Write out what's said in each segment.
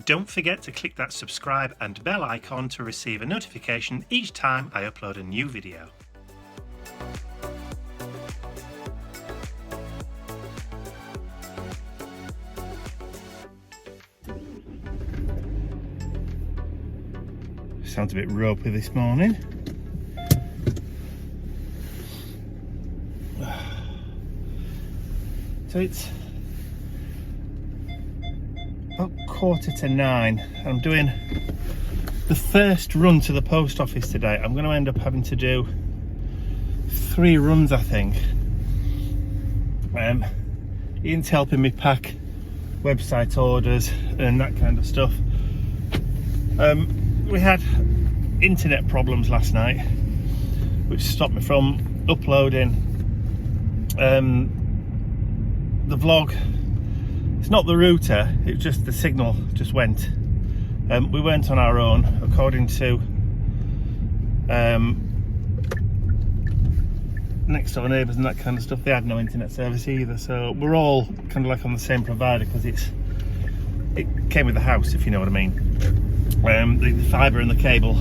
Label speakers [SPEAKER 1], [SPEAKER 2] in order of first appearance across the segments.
[SPEAKER 1] Don't forget to click that subscribe and bell icon to receive a notification each time I upload a new video. Sounds a bit ropey this morning. So it's about 9:15. I'm doing the first run to the post office today. I'm going to end up having to do 3 runs, I think. Ian's helping me pack website orders and that kind of stuff. We had internet problems last night, which stopped me from uploading the vlog. It's not the router, it's just the signal just went. We weren't on our own, according to next door neighbours and that kind of stuff. They had no internet service either, so we're all kind of like on the same provider because it came with the house, if you know what I mean. The fibre and the cable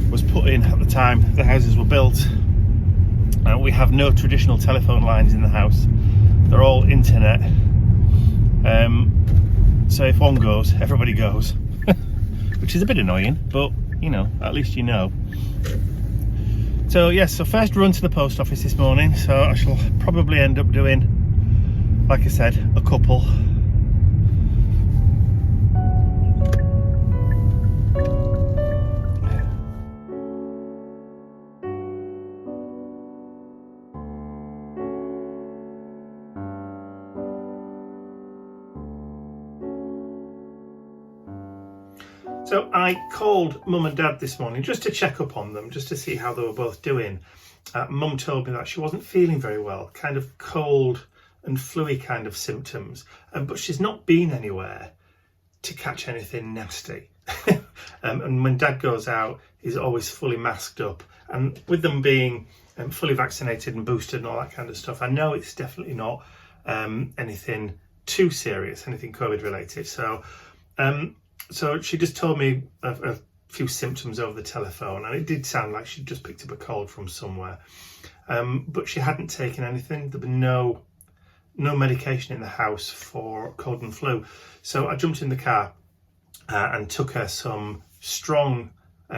[SPEAKER 1] was put in at the time the houses were built. We have no traditional telephone lines in the house, they're all internet. So if one goes, everybody goes, which is a bit annoying, but you know, at least you know. So yes, so first run to the post office this morning, so I shall probably end up doing, like I said, a couple. So I called Mum and Dad this morning just to check up on them, just to see how they were both doing. Mum told me that she wasn't feeling very well, kind of cold and flu-y kind of symptoms, but she's not been anywhere to catch anything nasty. And when Dad goes out, he's always fully masked up. And with them being fully vaccinated and boosted and all that kind of stuff, I know it's definitely not anything too serious, anything COVID related. So she just told me a few symptoms over the telephone, and it did sound like she'd just picked up a cold from somewhere. But she hadn't taken anything. There'd been no medication in the house for cold and flu. So I jumped in the car and took her some strong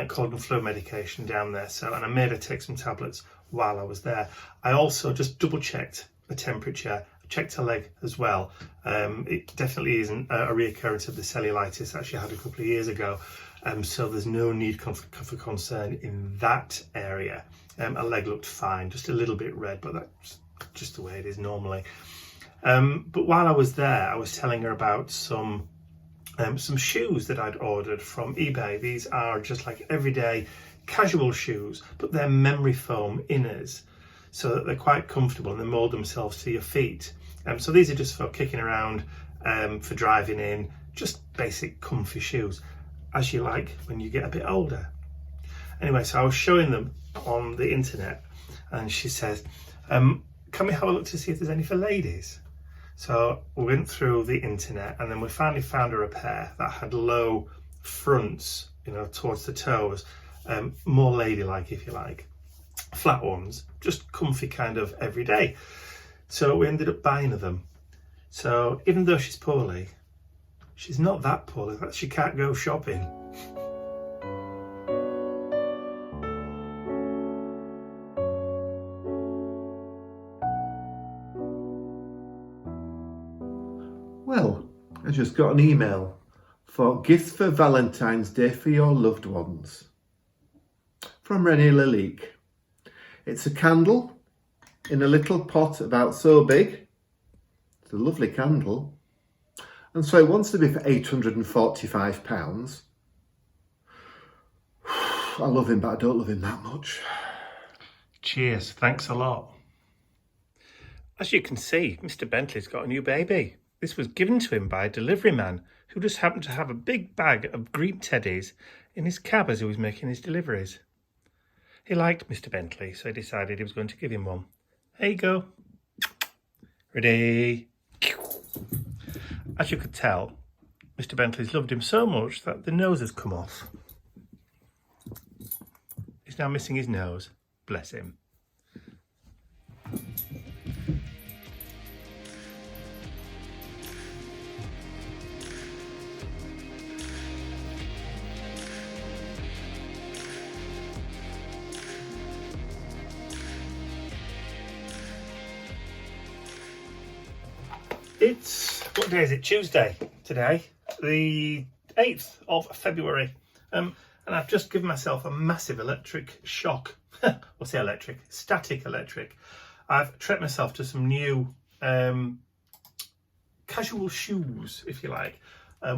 [SPEAKER 1] cold and flu medication down there. And I made her take some tablets while I was there. I also just double checked the temperature, checked her leg as well. It definitely isn't a reoccurrence of the cellulitis that she had a couple of years ago. So there's no need for concern in that area. Her leg looked fine, just a little bit red, but that's just the way it is normally. But while I was there, I was telling her about some shoes that I'd ordered from eBay. These are just like everyday casual shoes, but they're memory foam inners, so that they're quite comfortable and they mould themselves to your feet. So these are just for kicking around, for driving in, just basic comfy shoes, as you like when you get a bit older. Anyway, so I was showing them on the internet, and she says, can we have a look to see if there's any for ladies? So we went through the internet, and then we finally found her a pair that had low fronts, you know, towards the toes, more ladylike, if you like. Flat ones, just comfy kind of everyday. So we ended up buying them. So even though she's poorly, she's not that poorly that she can't go shopping.
[SPEAKER 2] Well, I just got an email for gifts for Valentine's Day for your loved ones from Rennie Lalique. It's a candle in a little pot about so big. It's a lovely candle. And so it wants to be for £845. I love him, but I don't love him that much.
[SPEAKER 1] Cheers, thanks a lot. As you can see, Mr. Bentley's got a new baby. This was given to him by a delivery man who just happened to have a big bag of green teddies in his cab as he was making his deliveries. He liked Mr. Bentley, so he decided he was going to give him one. There you go. Ready? As you could tell, Mr. Bentley's loved him so much that the nose has come off. He's now missing his nose. Bless him. It's, what day is it? Tuesday today, the 8th of February. And I've just given myself a massive electric shock. What's the electric? Static electric. I've treated myself to some new casual shoes, if you like,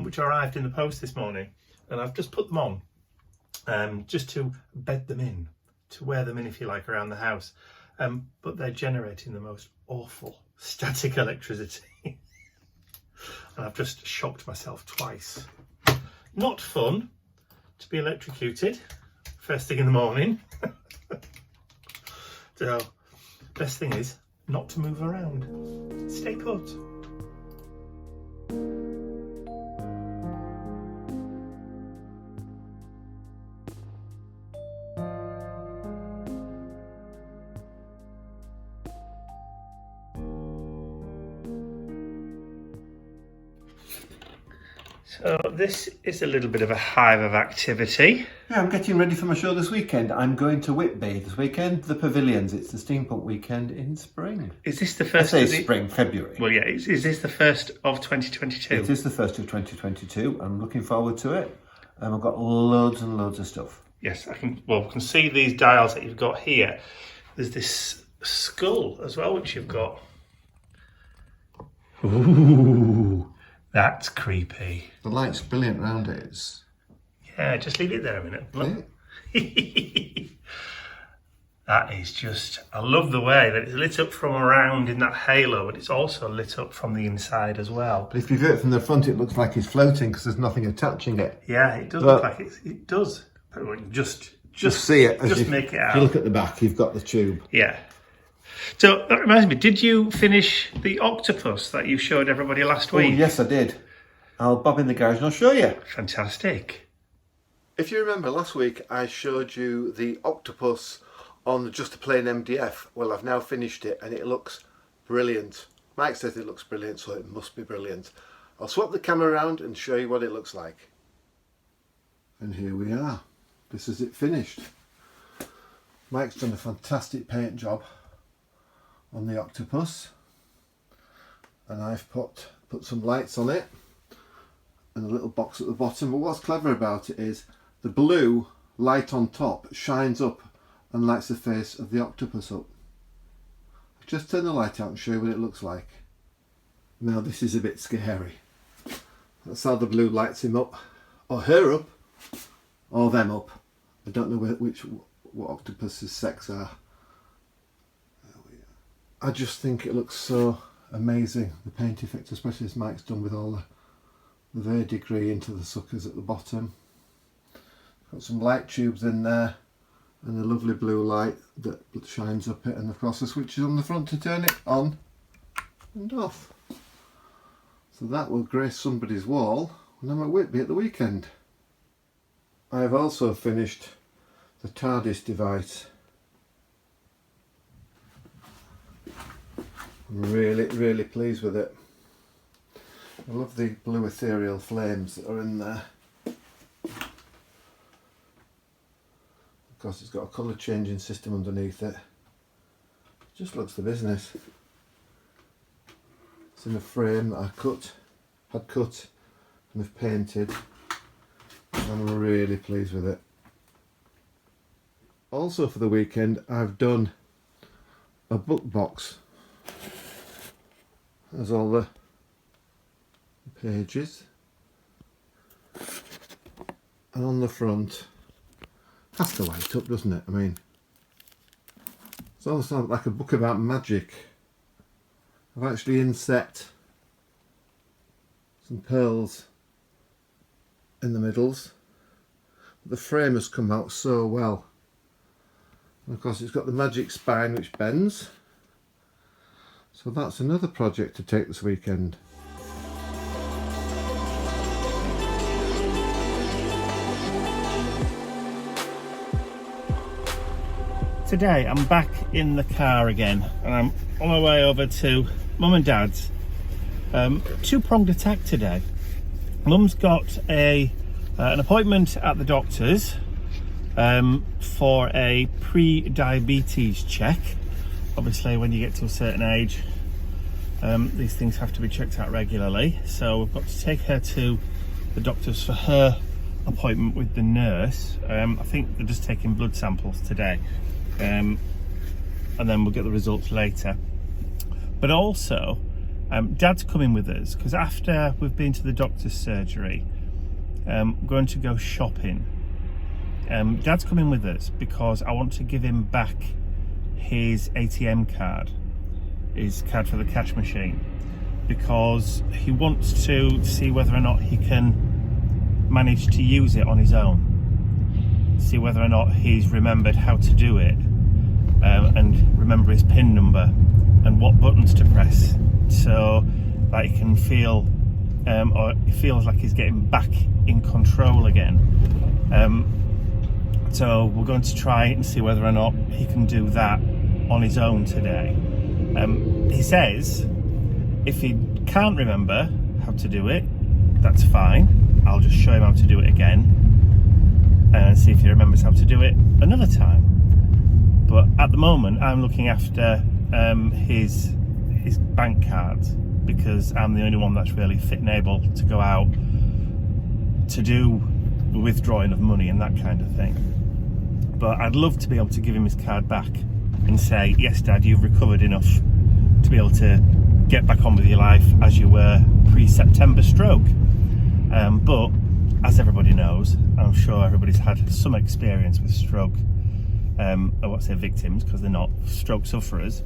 [SPEAKER 1] which arrived in the post this morning. And I've just put them on just to bed them in, to wear them in, if you like, around the house. But they're generating the most awful static electricity. And I've just shocked myself twice. Not fun to be electrocuted first thing in the morning. So, best thing is not to move around. Stay put. So this is a little bit of a hive of activity.
[SPEAKER 2] Yeah, I'm getting ready for my show this weekend. I'm going to Whitby this weekend, the Pavilions. It's the Steampunk weekend in spring.
[SPEAKER 1] Is this the first?
[SPEAKER 2] I say spring, February.
[SPEAKER 1] Well, yeah. Is this the first of 2022?
[SPEAKER 2] It is the first of 2022. I'm looking forward to it. I've got loads and loads of stuff.
[SPEAKER 1] Yes, I can. Well, we can see these dials that you've got here. There's this skull as well, which you've got. Ooh. That's creepy.
[SPEAKER 2] The light's brilliant round it is.
[SPEAKER 1] Yeah, just leave it there a minute. Look. That is just, I love the way that it's lit up from around in that halo, but it's also lit up from the inside as well.
[SPEAKER 2] But if you view it from the front, it looks like it's floating because there's nothing attaching it.
[SPEAKER 1] Yeah, it does look like it does. Just
[SPEAKER 2] see it.
[SPEAKER 1] Just make it out.
[SPEAKER 2] If you look at the back, you've got the tube.
[SPEAKER 1] Yeah. So that reminds me, did you finish the octopus that you showed everybody last week?
[SPEAKER 2] Oh, yes, I did. I'll bob in the garage and I'll show you.
[SPEAKER 1] Fantastic.
[SPEAKER 2] If you remember last week, I showed you the octopus on just a plain MDF. Well, I've now finished it and it looks brilliant. Mike says it looks brilliant, so it must be brilliant. I'll swap the camera around and show you what it looks like. And here we are. This is it finished. Mike's done a fantastic paint job on the octopus, and I've put some lights on it and a little box at the bottom. But what's clever about it is the blue light on top shines up and lights the face of the octopus up. I'll just turn the light out and show you what it looks like. Now this is a bit scary. That's how the blue lights him up, or her up, or them up. I don't know what octopus's sex are. I just think it looks so amazing, the paint effect, especially as Mike's done with all the verdigris into the suckers at the bottom. Got some light tubes in there and a lovely blue light that shines up it, and of course the switch is on the front to turn it on and off. So that will grace somebody's wall when I'm at Whitby at the weekend. I have also finished the TARDIS device. I'm really pleased with it. I love the blue ethereal flames that are in there. Of course, it's got a colour changing system underneath it. It just looks the business. It's in a frame that I had cut and have painted. I'm really pleased with it. Also for the weekend, I've done a book box. There's all the pages, and on the front, has to light up, doesn't it? I mean, it's also like a book about magic. I've actually inset some pearls in the middles. The frame has come out so well, and of course it's got the magic spine which bends. So that's another project to take this weekend.
[SPEAKER 1] Today I'm back in the car again and I'm on my way over to Mum and Dad's. Two-pronged attack today. Mum's got an appointment at the doctor's for a pre-diabetes check. Obviously when you get to a certain age, these things have to be checked out regularly, so we've got to take her to the doctor's for her appointment with the nurse. I think they're just taking blood samples today, and then we'll get the results later. But also Dad's coming with us because after we've been to the doctor's surgery, we're going to go shopping. Dad's coming with us because I want to give him back his ATM card, his card for the cash machine, because he wants to see whether or not he can manage to use it on his own, see whether or not he's remembered how to do it, and remember his PIN number and what buttons to press, so that he can feel or he feels like he's getting back in control again. So we're going to try and see whether or not he can do that on his own today. He says if he can't remember how to do it, that's fine. I'll just show him how to do it again and see if he remembers how to do it another time. But at the moment I'm looking after his bank cards because I'm the only one that's really fit and able to go out to do the withdrawing of money and that kind of thing. But I'd love to be able to give him his card back and say, yes Dad, you've recovered enough to be able to get back on with your life as you were pre-September stroke. But as everybody knows, I'm sure everybody's had some experience with stroke, I won't say victims because they're not stroke sufferers,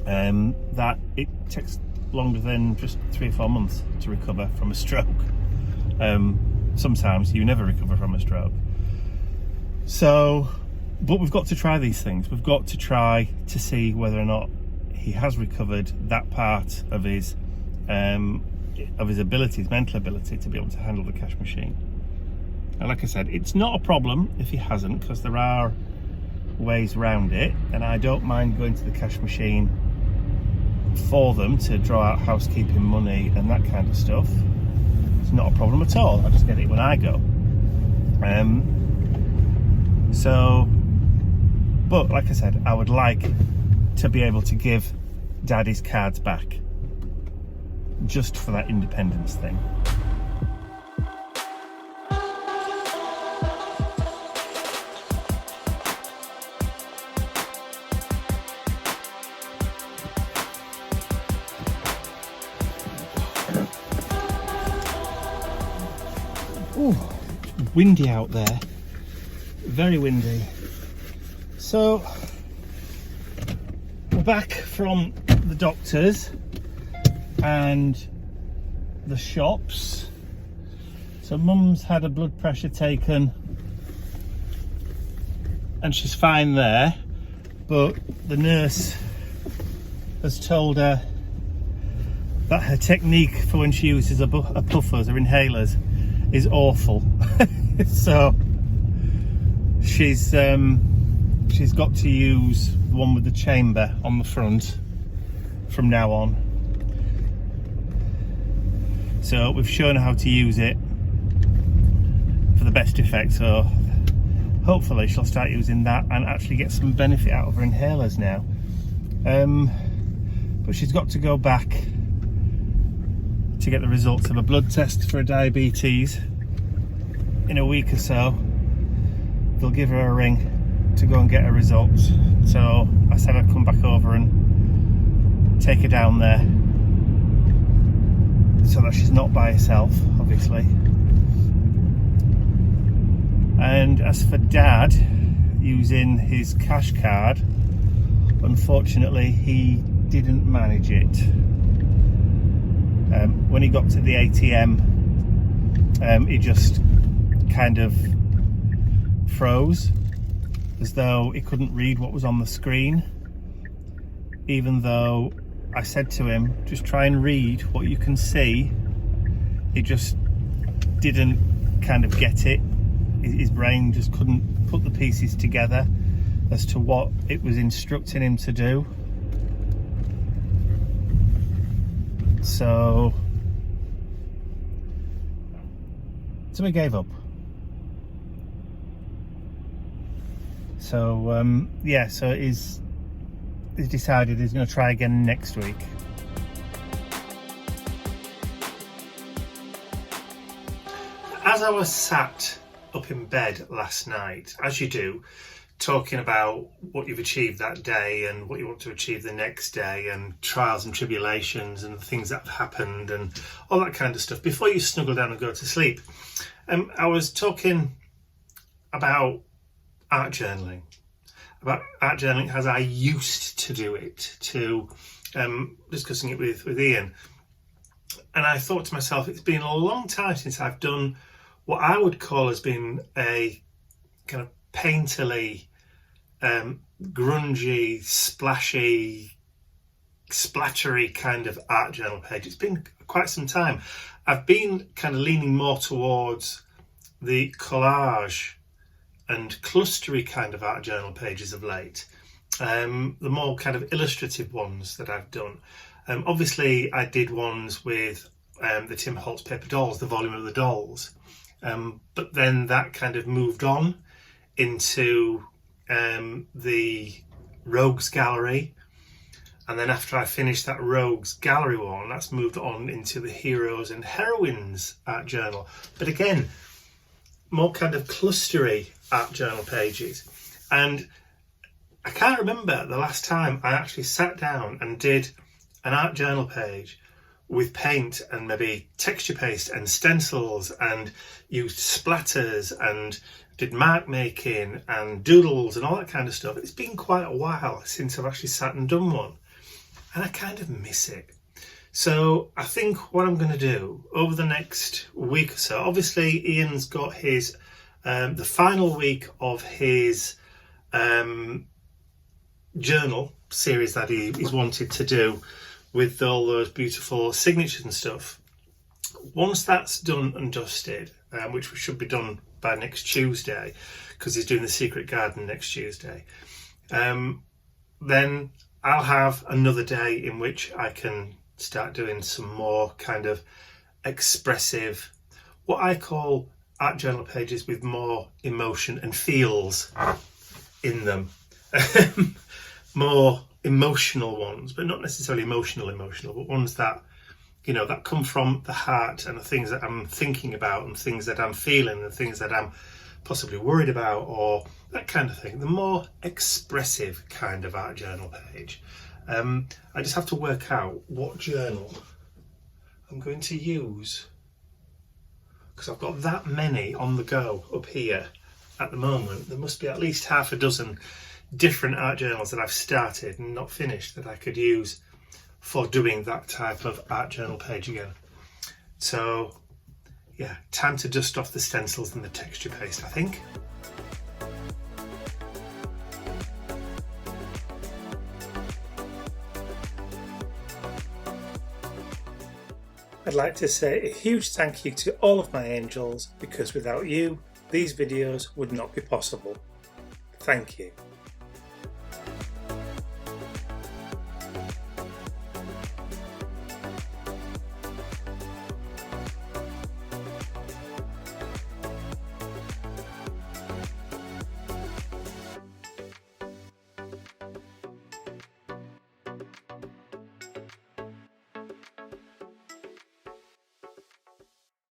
[SPEAKER 1] that it takes longer than just 3 or 4 months to recover from a stroke. Sometimes you never recover from a stroke. So, but we've got to try these things. We've got to try to see whether or not he has recovered that part of his ability, his mental ability to be able to handle the cash machine. And like I said, it's not a problem if he hasn't, because there are ways around it, and I don't mind going to the cash machine for them to draw out housekeeping money and that kind of stuff. It's not a problem at all. I just get it when I go. But like I said, I would like to be able to give Daddy's cards back just for that independence thing. Ooh, windy out there, very windy. So we're back from the doctors and the shops. So Mum's had a blood pressure taken and she's fine there, but the nurse has told her that her technique for when she uses her puffers or inhalers is awful. So she's got to use the one with the chamber on the front from now on. So we've shown her how to use it for the best effect, so hopefully she'll start using that and actually get some benefit out of her inhalers now. But she's got to go back to get the results of a blood test for diabetes in a week or so. They'll give her a ring to go and get her results. So I said I'd come back over and take her down there so that she's not by herself, obviously. And as for Dad using his cash card, unfortunately he didn't manage it. When he got to the ATM, he just kind of froze, as though he couldn't read what was on the screen, even though I said to him, just try and read what you can see. He just didn't kind of get it. His brain just couldn't put the pieces together. as to what it was instructing him to do. So we gave up. So yeah, so he's decided he's going to try again next week. As I was sat up in bed last night, as you do, talking about what you've achieved that day and what you want to achieve the next day and trials and tribulations and things that have happened and all that kind of stuff, before you snuggle down and go to sleep, I was talking about art journaling as I used to do it, discussing it with Ian. And I thought to myself, it's been a long time since I've done what I would call as being a kind of painterly, grungy, splashy, splattery kind of art journal page. It's been quite some time. I've been kind of leaning more towards the collage and clustery kind of art journal pages of late. The more kind of illustrative ones that I've done. Obviously, I did ones with the Tim Holtz paper dolls, the volume of the dolls. But then that kind of moved on into the Rogues Gallery. And then after I finished that Rogues Gallery one, that's moved on into the Heroes and Heroines art journal. But again, more kind of clustery art journal pages. And I can't remember the last time I actually sat down and did an art journal page with paint and maybe texture paste and stencils and used splatters and did mark making and doodles and all that kind of stuff. It's been quite a while since I've actually sat and done one, and I kind of miss it. So I think what I'm going to do over the next week or so, obviously Ian's got his the final week of his journal series that he's wanted to do with all those beautiful signatures and stuff. Once that's done and dusted, which should be done by next Tuesday, because he's doing the Secret Garden next Tuesday, then I'll have another day in which I can start doing some more kind of expressive, what I call art journal pages with more emotion and feels in them. More emotional ones, but not necessarily emotional, but ones that, you know, that come from the heart and the things that I'm thinking about and things that I'm feeling and things that I'm possibly worried about, or that kind of thing. The more expressive kind of art journal page. I just have to work out what journal I'm going to use, because I've got that many on the go up here at the moment. There must be at least half a dozen different art journals that I've started and not finished that I could use for doing that type of art journal page again. So yeah, time to dust off the stencils and the texture paste, I think. I'd like to say a huge thank you to all of my angels, because without you, these videos would not be possible. Thank you.